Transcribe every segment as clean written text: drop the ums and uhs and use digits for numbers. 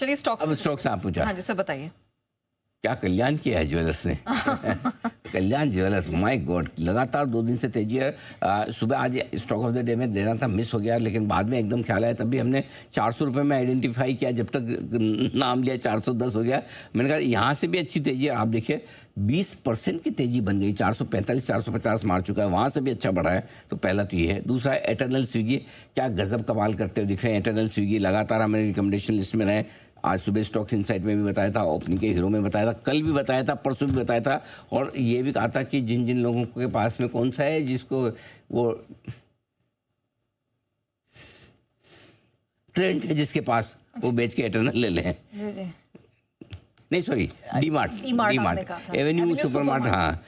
चलिए स्टॉक्स अब स्टॉक्स आप पूछा। हाँ जी सर बताइए। क्या कल्याण किया है ज्वेलर्स ने। कल्याण ज्वेलर्स, माय गॉड, लगातार 2 दिन से तेजी है। सुबह आज स्टॉक ऑफ द डे में देना था, मिस हो गया, लेकिन बाद में एकदम ख्याल आया, तभी हमने 400 रुपये में आइडेंटिफाई किया। जब तक नाम लिया 410 हो गया। मैंने कहा यहाँ से भी अच्छी तेजी है। आप देखिए 20% की तेजी बन गई, 445 450 मार चुका है, वहाँ से भी अच्छा बढ़ा है। तो पहला तो ये है। दूसरा है एटर्नल स्विगी, क्या गजब कमाल करते हुए दिख रहे हैं एटर्नल स्विगी। लगातार हमारे रिकमेंडेशन लिस्ट में रहे। आज सुबह स्टॉक्स इनसाइट में भी बताया था, ओपनिंग के हीरो में बताया था, कल भी बताया था, परसों भी बताया था, और ये भी कहा था कि जिन जिन लोगों के पास में कौन सा है जिसको वो ट्रेंड है जिसके पास, वो बेच के एटर्नल ले लें। जी जी। नहीं सॉरी, डीमार्ट, एवेन्यू सुपरमार्ट। हाँ,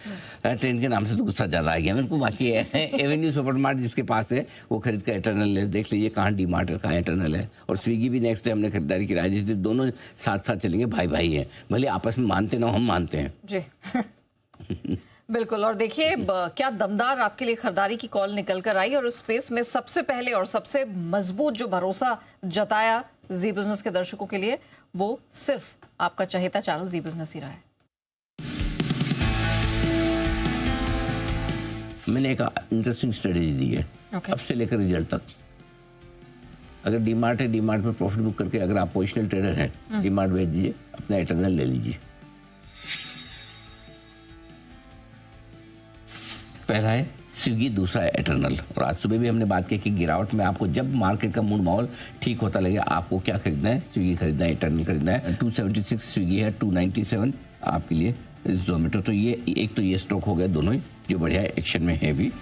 ट्रेन के नाम से तो गुस्सा ज़्यादा आ गया मेरे को। बाकी है एवेन्यू सुपरमार्ट जिसके पास है वो खरीद कर एटर्नल ले। देख लीजिए कहाँ डीमार्ट है, कहाँ एटर्नल है। और स्विगी भी नेक्स्ट डे हमने खरीदारी की राय थी। दोनों साथ साथ चलेंगे, भाई भाई हैं, भले आपस में मानते ना, हम मानते हैं जी। बिल्कुल। और देखिए क्या दमदार आपके लिए खरीदारी की कॉल निकल कर आई, और उस स्पेस में सबसे पहले और सबसे मजबूत जो भरोसा जताया जी बिजनेस के दर्शकों के लिए, वो सिर्फ आपका चहेता चैनल जी बिजनेस ही रहा है। मैंने एक इंटरेस्टिंग स्ट्रेटेजी दी है। अब से लेकर रिजल्ट तक। अगर डीमार्ट है, डीमार्ट में प्रॉफिट बुक करके, अगर आप पोजिशनल ट्रेडर हैं, डीमार्ट बेच दीजिए, अपना एटर्नल ले लीजिए। पहला है स्विगी, दूसरा है एटर्नल। और आज सुबह भी हमने बात की कि गिरावट में आपको जब मार्केट का मूड माहौल ठीक होता लगे, आपको क्या खरीदना है, स्विगी खरीदना है, एटर्नल खरीदना है। 276 स्विगी है, 297 आपके लिए जोमेटो। तो ये एक तो ये स्टॉक हो गए दोनों ही जो बढ़िया एक्शन में है भी।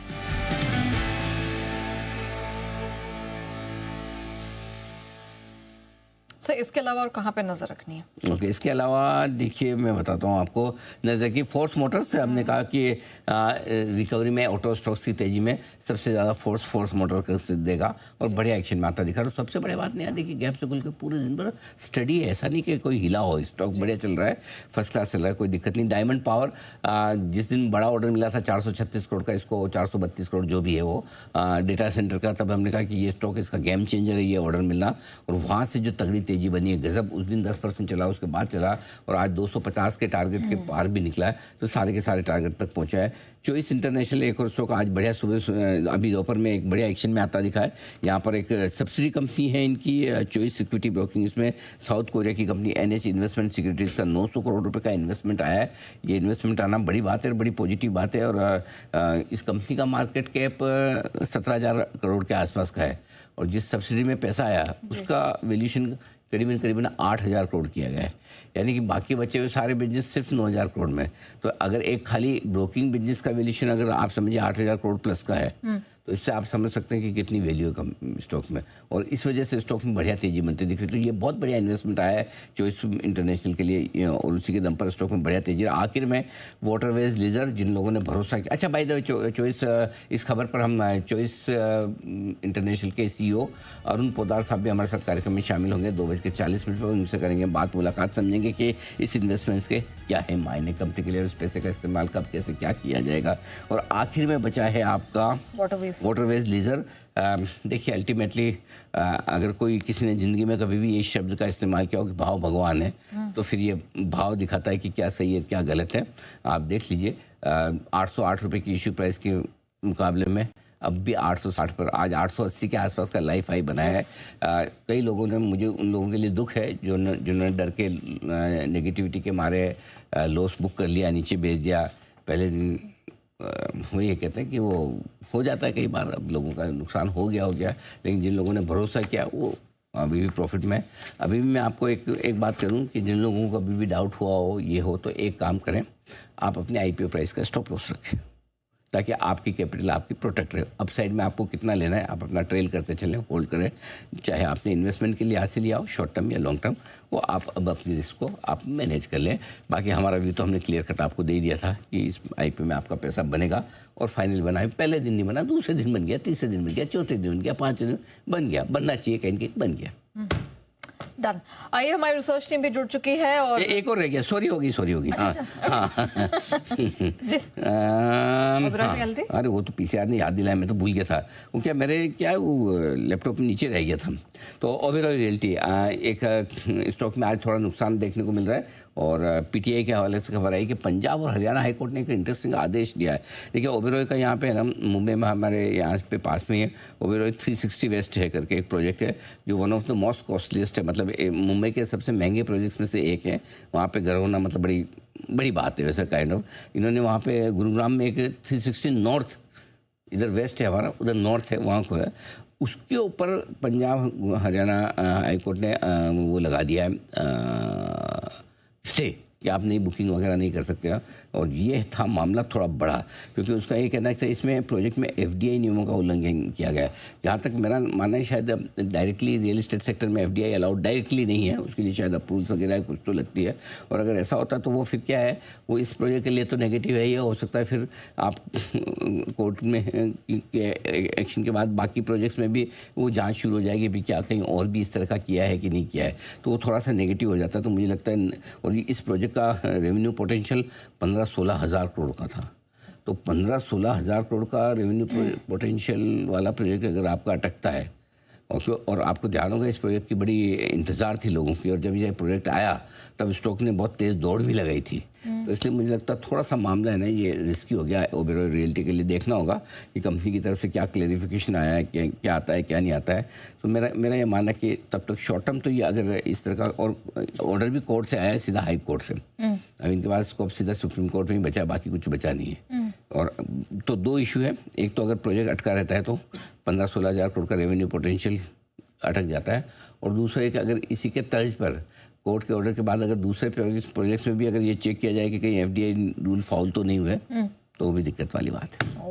सर इसके अलावा और कहाँ पे नजर रखनी है? ओके, इसके अलावा देखिए मैं बताता हूँ आपको। नजर की फोर्स मोटर्स से हमने कहा कि रिकवरी में ऑटो स्टॉक्स की तेजी में सबसे ज़्यादा फोर्स मोटर का देगा और बढ़िया एक्शन में आता दिखा रहा है। सबसे बड़ी बात नहीं आती कि गैप से खुल के पूरे दिन भर स्टडी है, ऐसा नहीं कि कोई हिला हो, स्टॉक बढ़िया चल रहा है, फर्स्ट क्लास चल रहा है, कोई दिक्कत नहीं। डायमंड पावर जिस दिन बड़ा ऑर्डर मिला था 436 करोड़ का, इसको 432 करोड़ जो भी है वो डेटा सेंटर का, तब हमने कहा कि ये स्टॉक इसका गेम चेंजर है ये ऑर्डर मिलना। और वहाँ से जो तगड़ी तेजी बनी है गजब, उस दिन 10% चला, उसके बाद चला और आज 250 के टारगेट के पार भी निकला है। तो सारे के सारे टारगेट तक पहुंचा है। चॉइस इंटरनेशनल एक और स्टॉक आज बढ़िया सुबह अभी दोपहर में एक बढ़िया एक्शन में आता दिखा है। यहाँ पर एक सब्सिडी कंपनी है इनकी चॉइस इक्विटी ब्रोकिंग, इसमें साउथ कोरिया की कंपनी NH इन्वेस्टमेंट सिक्योरिटीज़ का 900 करोड़ रुपए का इन्वेस्टमेंट आया है। ये इन्वेस्टमेंट आना बड़ी बात है, बड़ी पॉजिटिव बात है। और इस कंपनी का मार्केट कैप 17,000 करोड़ के आसपास का है और जिस सब्सिडी में पैसा आया उसका वैल्यूएशन करीबन 8,000 करोड़ किया गया है। यानी कि बाकी बचे हुए सारे बिजनेस सिर्फ 9,000 करोड़ में। तो अगर एक खाली ब्रोकिंग बिजनेस का वैल्यूएशन अगर आप समझिए 8,000 करोड़ प्लस का है, तो इससे आप समझ सकते हैं कि कितनी वैल्यू है स्टॉक में। और इस वजह से स्टॉक में बढ़िया तेजी बनती दिख रही है। तो ये बहुत बढ़िया इन्वेस्टमेंट आया है चॉइस इंटरनेशनल के लिए और उसी के दम पर स्टॉक में बढ़िया तेजी। आखिर में वाटरवेज लीजर, जिन लोगों ने भरोसा किया। अच्छा बाय द वे चॉइस, इस खबर पर हम चॉइस इंटरनेशनल के CEO अरुण पोदार साहब भी हमारे साथ कार्यक्रम में शामिल होंगे 2:40 पर। उनसे करेंगे बात, मुलाकात, समझेंगे कि इस इन्वेस्टमेंट्स के क्या है मायने कंपनी के लिए, उस पैसे का इस्तेमाल कब कैसे क्या किया जाएगा। और आखिर में बचा है आपका वाटरवेज लीजर। देखिए अल्टीमेटली अगर कोई किसी ने ज़िंदगी में कभी भी ये शब्द का इस्तेमाल किया हो कि भाव भगवान है, तो फिर ये भाव दिखाता है कि क्या सही है क्या गलत है। आप देख लीजिए 808 रुपये की इशू प्राइस के मुकाबले में अब भी 860 पर, आज 880 के आसपास का लाइफ हाई बनाया है। कई लोगों ने, मुझे उन लोगों के लिए दुख है जिन्होंने डर के नेगेटिविटी के मारे लॉस बुक कर लिया, नीचे बेच दिया पहले दिन। वो ये कहते हैं कि वो हो जाता है कई बार, अब लोगों का नुकसान हो गया, लेकिन जिन लोगों ने भरोसा किया वो अभी भी प्रॉफिट में। अभी भी मैं आपको एक बात करूं कि जिन लोगों को अभी भी डाउट हुआ हो ये हो, तो एक काम करें, आप अपने IPO प्राइस का स्टॉप लॉस रखें ताकि आपकी कैपिटल आपकी प्रोटेक्ट रहे। अप साइड में आपको कितना लेना है आप अपना ट्रेल करते चलें, होल्ड करें। चाहे आपने इन्वेस्टमेंट के लिए हाथ से लिया हो, शॉर्ट टर्म या लॉन्ग टर्म, वो आप अब अपनी रिस्क को आप मैनेज कर लें। बाकी हमारा व्यू तो हमने क्लियर कट आपको दे दिया था कि इस IPO में आपका पैसा बनेगा और फाइनल बना है। पहले दिन नहीं बना, दूसरे दिन बन गया, तीसरे दिन बन गया, चौथे दिन बन गया, पाँचवें दिन बन गया, बनना चाहिए, कहीं कहीं बन गया। डन। आइए, हमारी रिसर्च टीम भी जुड़ चुकी है और एक और रह गया, सॉरी होगी हाँ हाँ जी। हाँ, अरे वो तो पीसीआर ने याद दिलाया, मैं तो भूल गया था। वो क्या मेरे क्या वो लैपटॉप में नीचे रह गया था। तो ओबेरॉय रियल्टी एक स्टॉक में आज थोड़ा नुकसान देखने को मिल रहा है और पीटीआई के हवाले से खबर आई कि पंजाब और हरियाणा हाई कोर्ट ने एक इंटरेस्टिंग आदेश दिया है। देखिए ओबेरॉय का यहाँ पे है ना, मुंबई में हमारे यहाँ पे पास में ही है ओबेरॉय 360 वेस्ट है करके एक प्रोजेक्ट है जो one of the most costliest है, मतलब मुंबई के सबसे महंगे प्रोजेक्ट्स में से एक है। वहाँ पे घर होना मतलब बड़ी बात है वैसा काइंड ऑफ। इन्होंने वहाँ पे गुरुग्राम में एक 360 नॉर्थ, इधर वेस्ट है हमारा, उधर नॉर्थ है, वहाँ को है, उसके ऊपर पंजाब हरियाणा हाई कोर्ट ने वो लगा दिया है स्टे कि आप नई बुकिंग वगैरह नहीं कर सकते हैं। और ये था मामला थोड़ा बड़ा, क्योंकि उसका ये कहना था इसमें प्रोजेक्ट में एफडीआई नियमों का उल्लंघन किया गया है। जहाँ तक मेरा मानना है शायद डायरेक्टली रियल एस्टेट सेक्टर में एफडीआई अलाउड डायरेक्टली नहीं है, उसके लिए शायद अप्रूवल्स वगैरह कुछ तो लगती है। और अगर ऐसा होता तो वो फिर क्या है, वो इस प्रोजेक्ट के लिए तो नेगेटिव है ही, हो सकता है फिर आप कोर्ट में एक्शन के बाद बाकी प्रोजेक्ट्स में भी वो जाँच शुरू हो जाएगी भी क्या कहीं और भी इस तरह का किया है कि नहीं किया है, तो वो थोड़ा सा नेगेटिव हो जाता है। तो मुझे लगता है, और इस प्रोजेक्ट का रेवेन्यू पोटेंशियल 15-16 हज़ार करोड़ का था। तो 15-16 हज़ार करोड़ का रेवेन्यू पोटेंशियल वाला प्रोजेक्ट अगर आपका अटकता है, और आपको ध्यान होगा इस प्रोजेक्ट की बड़ी इंतज़ार थी लोगों की, और जब ये प्रोजेक्ट आया तब स्टॉक ने बहुत तेज़ दौड़ भी लगाई थी। तो इसलिए मुझे लगता है थोड़ा सा मामला है ना, ये रिस्की हो गया ओबेरॉय रियल्टी के लिए। देखना होगा कि कंपनी की तरफ से क्या क्लेरिफिकेशन आया है, क्या आता है क्या नहीं आता है। तो मेरा ये मानना कि तब तक शॉर्ट टर्म तो ये अगर इस तरह का, और ऑर्डर भी कोर्ट से आया है सीधा हाई कोर्ट से, अब इनके पास स्कोप सीधा सुप्रीम कोर्ट में ही बचा है, बाकी कुछ बचा नहीं है। और तो दो इशू है, एक तो अगर प्रोजेक्ट अटका रहता है तो 15-16 हज़ार करोड़ का रेवेन्यू पोटेंशियल अटक जाता है, और दूसरा एक अगर इसी के तर्ज पर कोर्ट के ऑर्डर के बाद अगर दूसरे प्रोजेक्ट्स में भी अगर ये चेक किया जाए कि कहीं एफडीआई रूल फाउल तो नहीं हुए, तो वो भी दिक्कत वाली बात है।